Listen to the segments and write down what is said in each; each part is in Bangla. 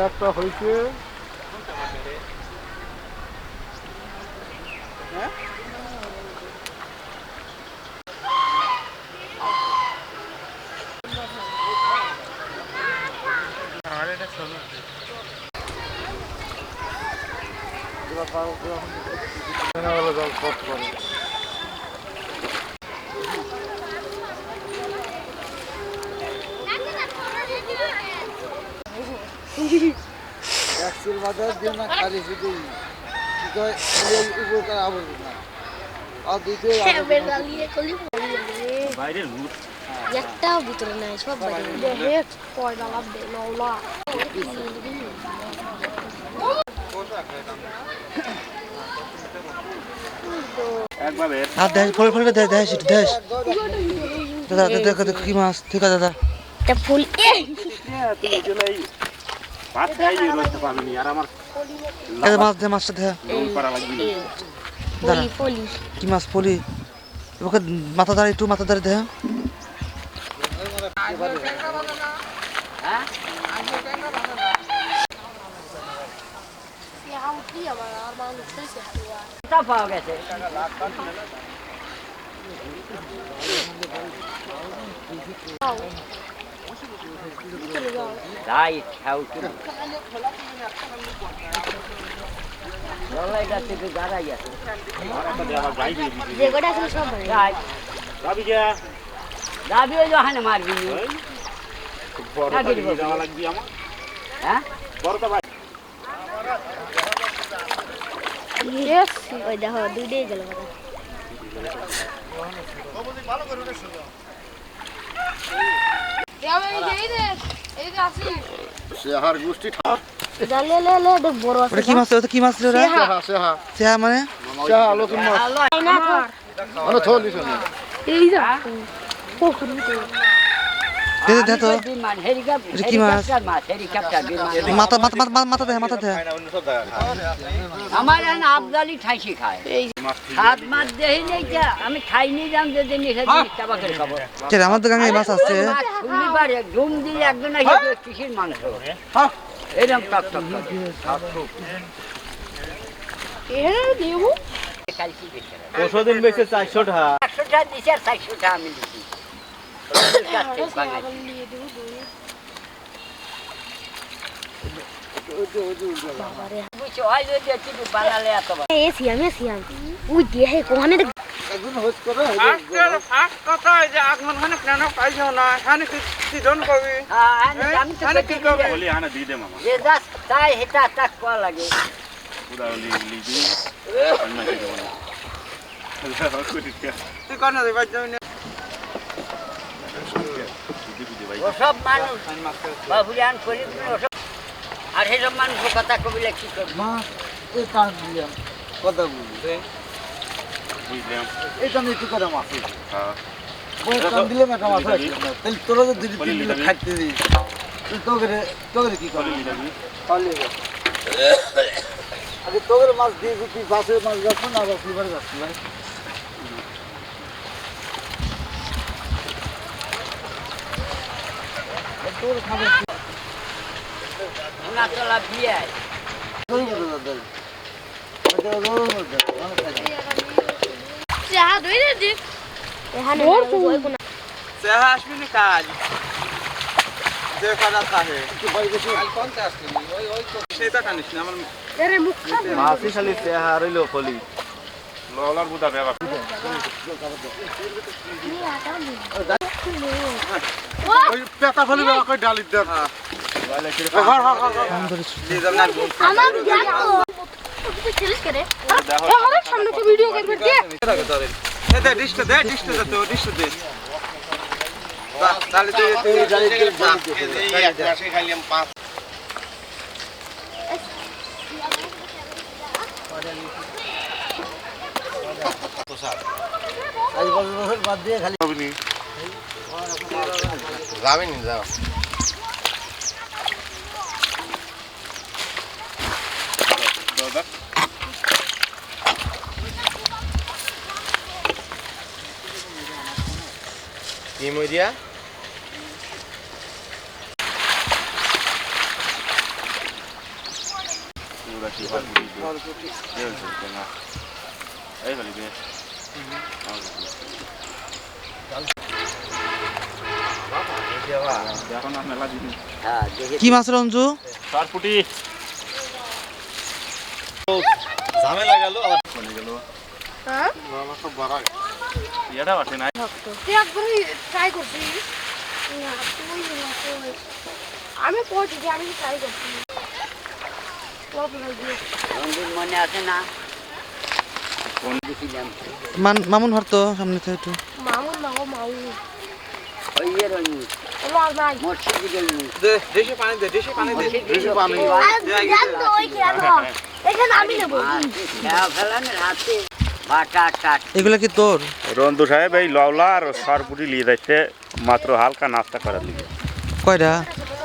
একটা হয়েছে একশোর বাজার দিয়ে না খালি শুধু উপকার আবর্জনা না আর দুইতে বাইরের লুট একটাও ভিতরে নাই সব বাইরে কয়টা লাভ দেয় নওলা কি মাছ ঠিক আছে দাদা ফুল মাছ দে মাছটা দে কি মাছ পলি ওকে মাথা দাঁড়িয়ে একটু মাথা দাঁড়িয়ে দে পাওয়া গেছে রাইট হাউ টু রলাইটা থেকে দাঁড়াই আছে যে গোটা আছে সব রাইট দাবি যা দাবি ওই জহানে মারবি বড় যাওয়া লাগবে আমার হ্যাঁ বড়টা ভাই ইয়েস ওই দেখো দুইটাই গেল ভালো করে দেখো সেহার গোষ্ঠী বড় আছে কি মাছ ওটা কি মাছ রে সেহা সেহা মানে সেহা নতুন মাছ মানে থলি শুনি এই যা দে দে তো কি মাছ মাথা মাথা মাথা দে মাথা দে আমার এখানে আবদালি ঠাইছি খায় হাত মাছ দেই নাই আমি খাইনি জান যে জিনিস চাবাকের খাবো কে আমার দোকানে মাছ আছে শুনি পারে ঘুম দিয়ে একজন এসে কিসের মাংস হ্যাঁ এরকম টক টক এর দেব কালকে বেচে ওষুধের বেচে 400 টাকা 100 টাকা দিছে 400 টাকা আমি দিছি সব মানুষ বাবুলিয়ান করিব আর সেসব মানুষ কথা কবিলে কি করবো কথা বলবি এটা আমি একটু করে মাছ দিলাম একটা মাছ তাহলে তোরা তো দুই তিন দিলে খাইতে দিস তোকে কি করবি আগে তোকে মাছ দিয়ে তুই বাসের মাছ যাচ্ছ না আবার ফিভারে যাচ্ছি ভাই তোর খাবে না চলা বিয়ে চাহা দই রে দি এখানে চাহা আসবি না কাজ যে কাজ আছে কি বই বেশি আল 50 আসলি ওই সেটা কানিস না আমার আরে মুখ খাবে মাসি খালি চাহা রইলো ফলি ললার বুদা বেবা ওই পেটা ফলি বেবা কই ডালি দে হ্যাঁ আমার দেখো তুই চিলিস করে আরে সামনে তো ভিডিও করবে দে দে ডিশটা দে তো ডিশটা দে তাহলে তুই ডালি দে আসে খাইলাম 5 আজ বছর বাদ দিয়ে খালি হবনি যাবেন যাও কি মই দিয়া কি মাছ রঞ্জু? সরপুটি ঝামেলা গেল আবার ফোনে গেল হ্যাঁ সব বাড়া এটা বাটে না একবারই ট্রাই করছি না তুই না তুই আমি করছি যে আমি ট্রাই করছি রঞ্জুর মনে আছে না কোন দিছিলাম মামুন হরতো সামনে থেকে একটু মামুন না ও মামুন ওই রঞ্জু হলো আর নাই মসজিদে গেলু দেশে পানি দে দেশে পানি দে দেশে পানি জান তো ওই কেন এখানে আমি নেব ফেলানের হাতে বাটা কাট এগুলা কি তোর? রন্দু সাহেব এই লওলা আর সরপুটি নিয়ে যাচ্ছে মাত্র হালকা নাস্তা করার লিগে কয়টা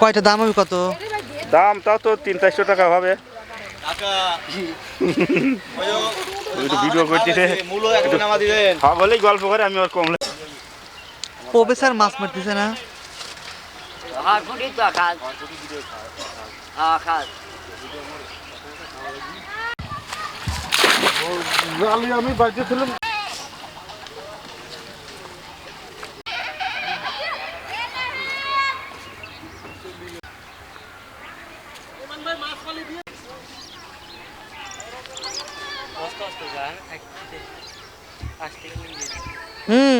কয়টা দাম হবে কত? দাম তাও তো 300-400 টাকা হবে। কাকা ওই তো ভিডিও করতেছে মূল একটু নামা দিবেন সব হলেই গল্প করে আমি ওর কমলে প্রফেসর মাছ মারতেছে না? আর ফুটি তো খাস খাস আমি বাজে ছিলাম হুম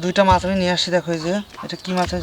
দুইটা মাছ আমি নিয়ে আসছি, দেখো এই যে এটা কি মাছ যায়